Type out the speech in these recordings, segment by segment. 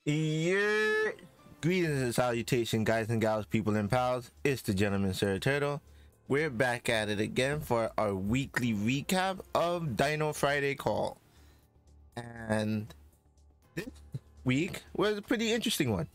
Yeah. Greetings and salutation, guys and gals, people and pals. It's the gentleman Sir Turtle. We're back at it again for our weekly recap of Dino Friday Call. And this week was a pretty interesting one.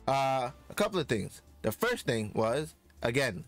A couple of things. The first thing was, again,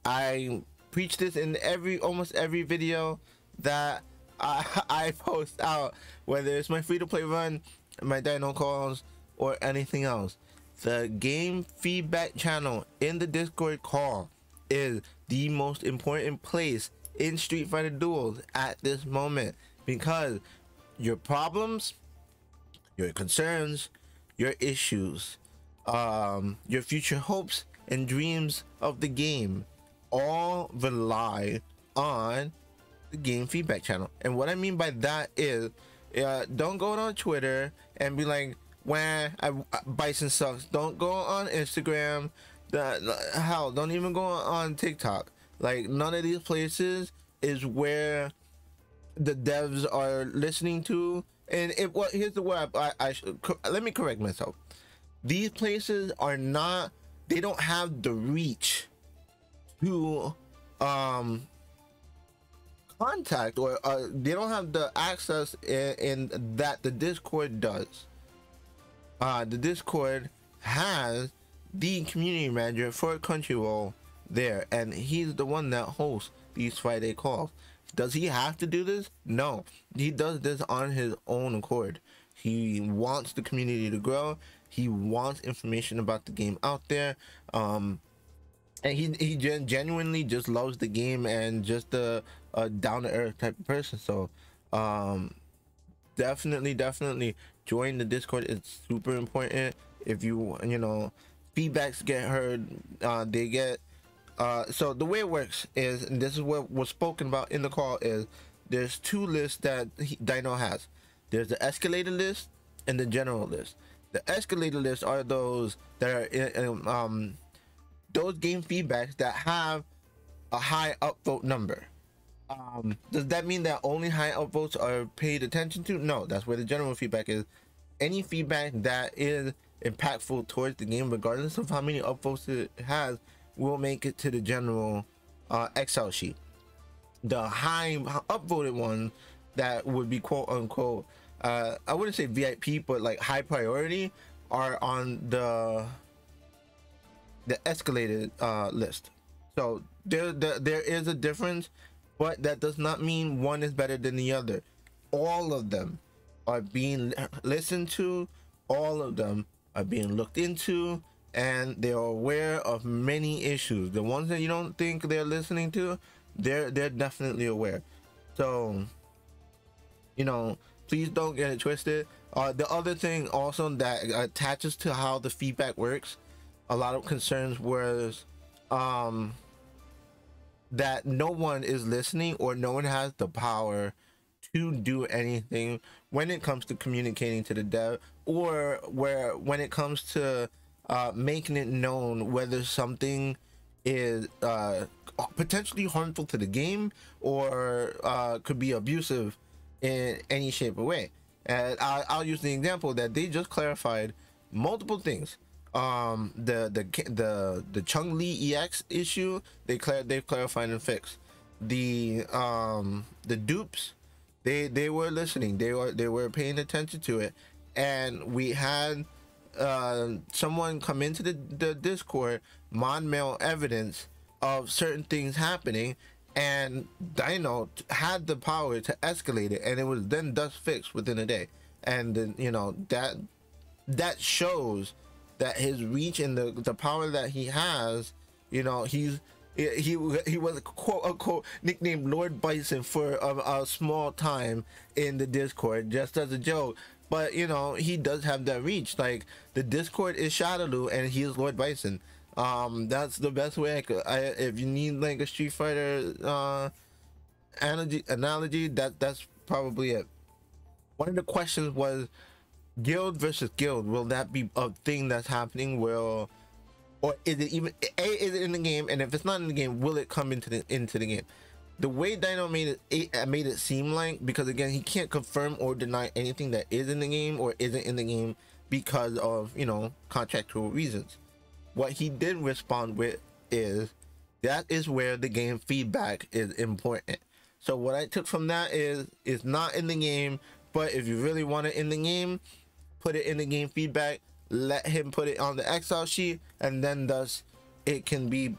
I preach this in almost every video that I post out, whether it's my free-to-play run, my Dino calls, or anything else. The game feedback channel in the Discord call is the most important place in Street Fighter Duels at this moment, because your problems, your concerns, your issues, your future hopes and dreams of the game all rely on the game feedback channel. And what I mean by that is, don't go on Twitter and be like, "Wah, Bison sucks." Don't go on Instagram. Hell, don't even go on TikTok. Like, none of these places is where the devs are listening to. And here's the word let me correct myself. These places are not, they don't have the reach to contact, or they don't have the access in that the Discord does. The Discord has the community manager for Crunchyroll there, and he's the one that hosts these Friday calls. Does he have to do this? No, he does this on his own accord. He wants the community to grow. He wants information about the game out there, and he genuinely just loves the game and just a down-to-earth type of person. So definitely join the Discord. It's super important. If you know, feedbacks get heard, they get so the way it works is, and this is what was spoken about in the call, is there's two lists that Dino has. There's the escalated list and the general list. The escalated list are those that are in, those game feedbacks that have a high upvote number. Does that mean that only high upvotes are paid attention to? No, that's where the general feedback is. Any feedback that is impactful towards the game, regardless of how many upvotes it has, will make it to the general Excel sheet. The high upvoted one that would be quote unquote, I wouldn't say VIP, but like high priority, are on the escalated list. So there is a difference, but that does not mean one is better than the other. All of them are being listened to, all of them are being looked into, and they are aware of many issues. The ones that you don't think they're listening to, they're definitely aware. So, you know, please don't get it twisted. The other thing also that attaches to how the feedback works, a lot of concerns was that no one is listening, or no one has the power to do anything when it comes to communicating to the dev, or when it comes to making it known whether something is potentially harmful to the game, or could be abusive in any shape or way. And I'll use the example that they just clarified multiple things. The Chung Li EX issue, they've clarified and fixed. The dupes, they were listening, they were paying attention to it, and we had someone come into the Discord, mod mail evidence of certain things happening, and Dino had the power to escalate it, and it was then thus fixed within a day. And then, you know, that shows that his reach and the power that he has. You know, he was quote unquote nicknamed Lord Bison for a small time in the Discord, just as a joke. But you know, he does have that reach. Like, the Discord is Shadowloo and he is Lord Bison. That's the best way I could. If you need like a Street Fighter analogy, that's probably it. One of the questions was guild versus guild. Will that be a thing that's happening? Or is it even is it in the game? And if it's not in the game, will it come into the game? the way Dino made it seem like, because again, he can't confirm or deny anything that is in the game or isn't in the game because of, you know, contractual reasons. What he did respond with is that is where the game feedback is important. So what I took from that is it's not in the game, but if you really want it in the game, put it in the game feedback, let him put it on the Excel sheet, and then thus it can be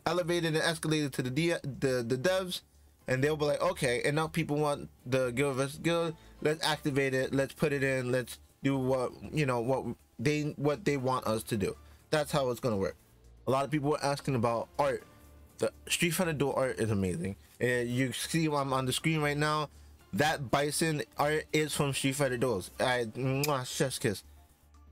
elevated and escalated to the devs, and they'll be like, okay, enough people want the guild versus guild, let's activate it, let's put it in, let's do what, you know, what they want us to do. That's how it's gonna work. A lot of people were asking about art. The Street Fighter Duel art is amazing, and you see I'm on the screen right now. That bison art is from Street Fighter Duels. Chef's kiss.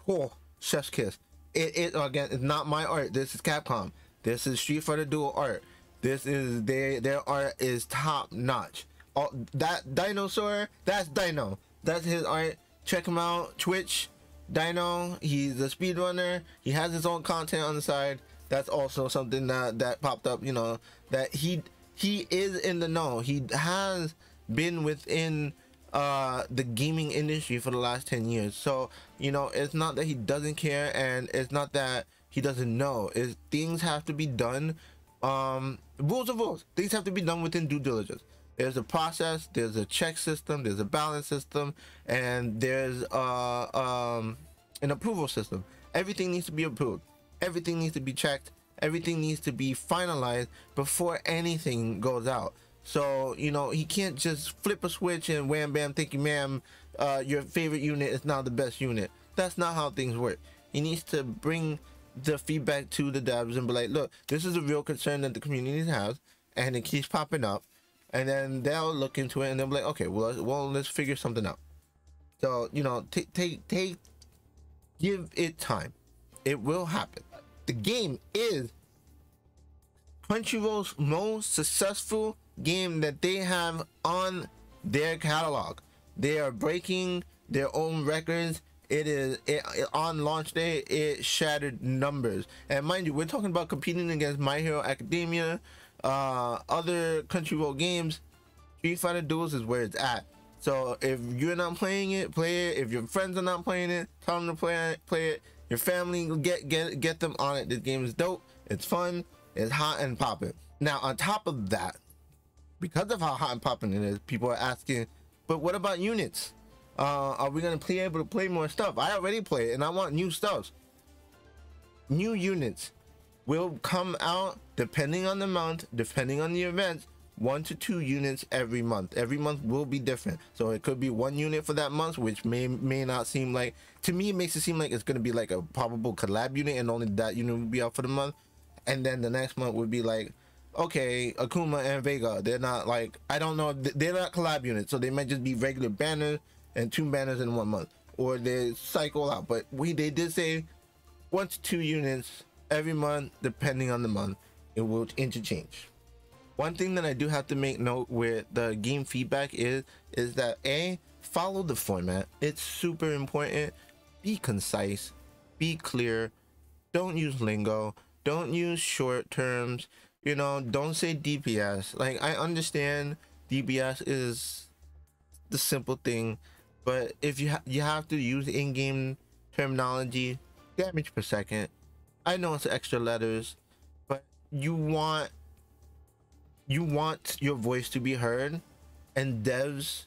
Oh, chef's kiss. It again, it's not my art. This is Capcom. This is Street Fighter Duel art. This is their art is top notch. Oh, that dinosaur, that's Dino. That's his art. Check him out. Twitch, Dino. He's a speedrunner. He has his own content on the side. That's also something that popped up. You know, that he is in the know. He has been within the gaming industry for the last 10 years. So, you know, it's not that he doesn't care, and it's not that he doesn't know. Is things have to be done, rules of rules. Things have to be done within due diligence. There's a process, there's a check system, there's a balance system, and there's an approval system. Everything needs to be approved. Everything needs to be checked. Everything needs to be finalized before anything goes out. So, you know, he can't just flip a switch and wham bam, thank you ma'am, your favorite unit is now the best unit. That's not how things work. He needs to bring the feedback to the devs and be like, look, this is a real concern that the community has, and it keeps popping up. And then they'll look into it and they'll be like, okay, well let's figure something out. So, you know, give it time. It will happen. The game is Crunchyroll's most successful game that they have on their catalog. They are breaking their own records. On launch day, it shattered numbers. And mind you, we're talking about competing against My Hero Academia, other Crunchyroll games. Street Fighter Duels is where it's at. So if you're not playing it, play it. If your friends are not playing it, tell them to play it. Your family, get them on it. This game is dope. It's fun. It's hot and popping. Now, on top of that, because of how hot and popping it is, people are asking, but what about units? Are we gonna be able to play more stuff? I already play it, and I want new stuff. New units will come out depending on the month, depending on the events. 1 to 2 units every month. Every month will be different. So it could be 1 unit for that month, which may not seem like, to me it makes it seem like it's gonna be like a probable collab unit, and only that unit will be out for the month. And then the next month would be like, okay, Akuma and Vega, they're not like, I don't know, they're not collab units, so they might just be regular banners and 2 banners in 1 month, or they cycle out. But they did say 1 to 2 units every month, depending on the month. It will interchange. One thing that I do have to make note with the game feedback is that follow the format. It's super important. Be concise, be clear, don't use lingo, don't use short terms, you know, don't say DPS. Like, I understand DPS is the simple thing, but if you have to use in-game terminology, damage per second. I know it's extra letters, but you want your voice to be heard, and devs,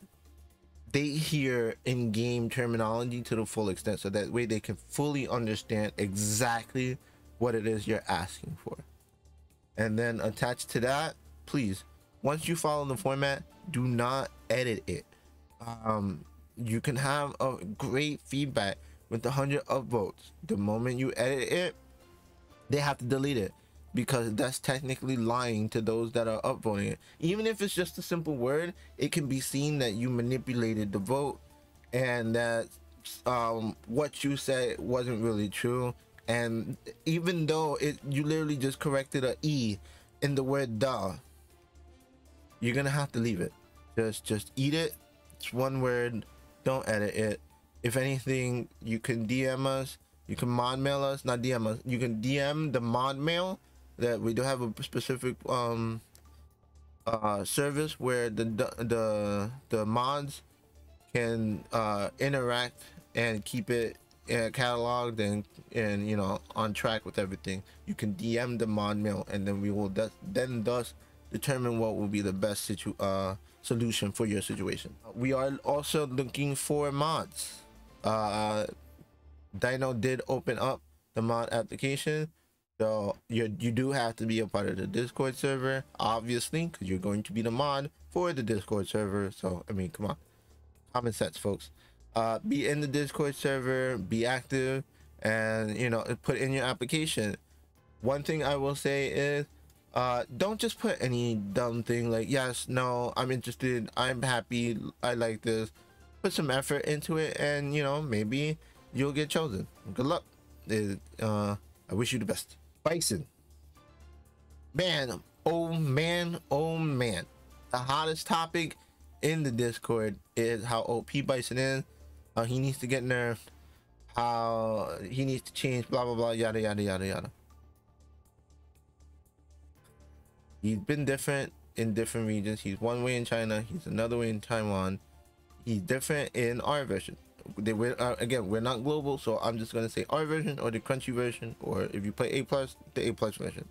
they hear in-game terminology to the full extent, so that way they can fully understand exactly what it is you're asking for. And then attached to that, please, once you follow the format, do not edit it. You can have a great feedback with 100 upvotes. The moment you edit it, they have to delete it, because that's technically lying to those that are upvoting it. Even if it's just a simple word, it can be seen that you manipulated the vote, and that what you said wasn't really true. And even though you literally just corrected a E in the word "da," you're gonna have to leave it. Just eat it. It's 1 word. Don't edit it. If anything, you can DM us. You can mod mail us, not DM us. You can DM the mod mail that we do have a specific service where the mods can interact and keep it cataloged and you know on track with everything. You can DM the mod mail, and then we will thus determine what will be the best solution for your situation. We are also looking for mods. Dino did open up the mod application, so you do have to be a part of the Discord server, obviously, because you're going to be the mod for the Discord server. So I mean, come on, common sense, folks. Be in the Discord server, be active, and you know, put in your application. One thing I will say is, don't just put any dumb thing like yes, no, I'm interested, I'm happy, I like this. Put some effort into it, and you know, maybe you'll get chosen. Good luck. I wish you the best. Bison, man, oh man, oh man, the hottest topic in the Discord is how OP Bison is. He needs to get nerfed, how he needs to change, blah blah blah, yada yada yada yada. He's been different in different regions. He's one way in China, he's another way in Taiwan. He's different in our version. Again, we're not global, so I'm just gonna say our version or the crunchy version, or if you play A+, the A+ version.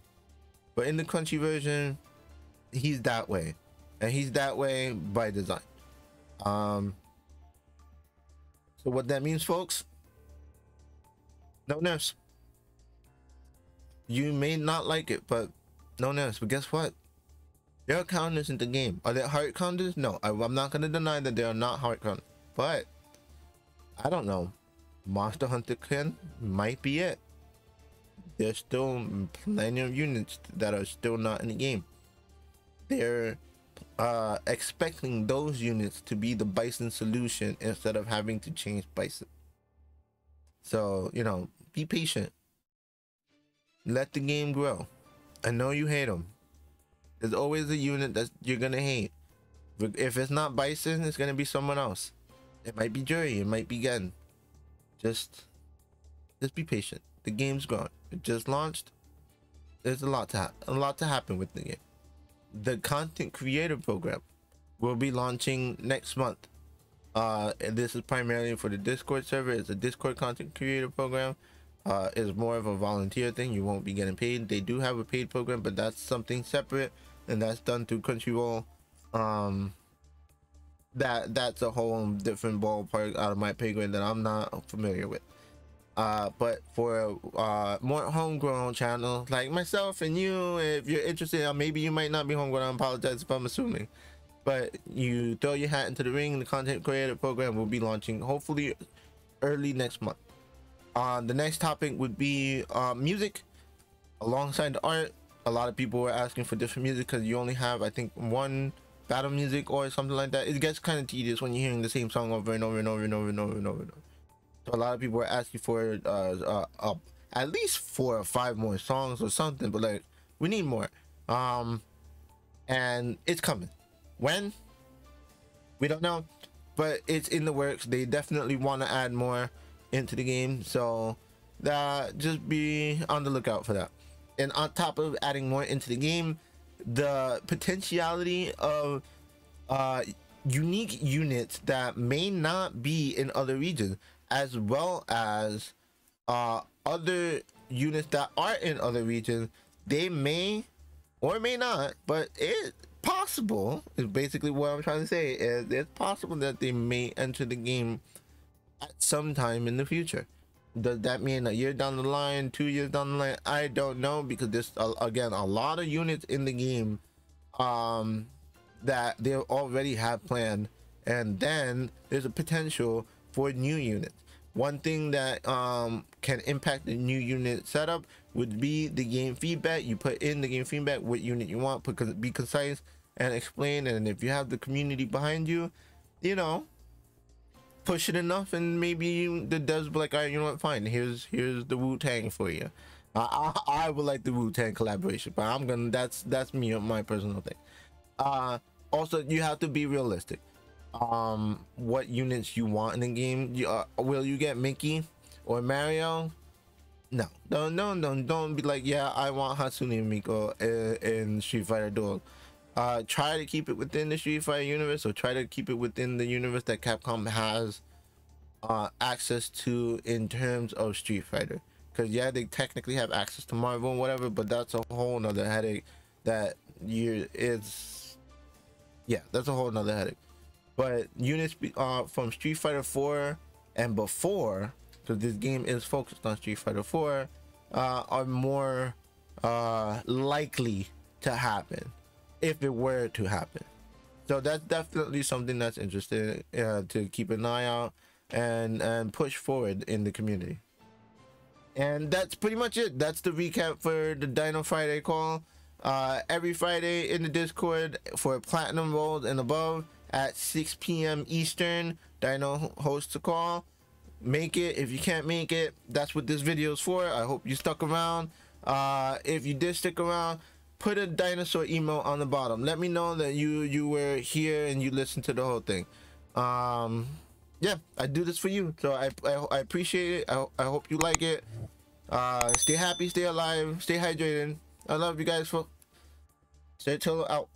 But in the crunchy version, he's that way, and he's that way by design. So what that means, folks, no nerfs. You may not like it, but no nerfs. But guess what? There are counters in the game. Are there heart counters? No, I'm not gonna deny that there are not heart counters, but I don't know. Monster Hunter Ken might be it. There's still plenty of units that are still not in the game. They're expecting those units to be the Bison solution instead of having to change Bison. So, you know, be patient. Let the game grow. I know you hate them. There's always a unit that you're gonna hate. If it's not Bison, it's gonna be someone else. It might be Jury, it might be Gen. Just be patient. The game's growing. It just launched. There's a lot to happen with the game. The content creator program will be launching next month. And this is primarily for the Discord server. It's a Discord content creator program. It's more of a volunteer thing. You won't be getting paid. They do have a paid program, but that's something separate, and that's done through Crunchyroll. That's a whole different ballpark out of my pay grade that I'm not familiar with. But for more homegrown channels like myself and you, if you're interested, maybe you might not be homegrown, I apologize if I'm assuming, but you throw your hat into the ring. The content creator program will be launching hopefully early next month. The next topic would be music alongside the art. A lot of people were asking for different music because you only have, I think, one battle music or something like that. It gets kind of tedious when you're hearing the same song over and over and over and over and over and over and over. So a lot of people were asking for at least 4 or 5 more songs or something, but like, we need more. And it's coming. When? We don't know, but it's in the works. They definitely want to add more into the game, so just be on the lookout for that. And on top of adding more into the game, the potentiality of unique units that may not be in other regions, as well as other units that are in other regions. They may or may not, but it's possible, is basically what I'm trying to say, is it's possible that they may enter the game at some time in the future. Does that mean a year down the line, 2 years down the line? I don't know, because there's again a lot of units in the game that they already have planned, and then there's a potential for new units. One thing that can impact the new unit setup would be the game feedback. You put in the game feedback what unit you want, because be concise and explain, and if you have the community behind you, you know, push it enough, and maybe the devs be like, all right, you know what, fine, here's the Wu-Tang for you. I would like the Wu-Tang collaboration, but I'm gonna, that's me, my personal thing. Also, you have to be realistic. What units you want in the game. Will you get Mickey or Mario? No, don't be like, yeah, I want Hatsune Miku in Street Fighter Duel. Try to keep it within the Street Fighter universe, or try to keep it within the universe that Capcom has access to in terms of Street Fighter. Because yeah, they technically have access to Marvel and whatever, but that's a whole nother headache that you is yeah, that's a whole nother headache. But units from Street Fighter 4 and before, because this game is focused on Street Fighter 4, are more likely to happen if it were to happen. So that's definitely something that's interesting to keep an eye out and push forward in the community. And that's pretty much it. That's the recap for the Dino Friday call. Every Friday in the Discord for platinum rolls and above at 6 p.m. Eastern, Dino hosts a call. Make it. If you can't make it, that's what this video is for. I hope you stuck around. If you did stick around, put a dinosaur emote on the bottom. Let me know that you were here and you listened to the whole thing. Yeah, I do this for you, so I appreciate it. I hope you like it. Stay happy, stay alive, stay hydrated. I love you guys. For Stay chill out.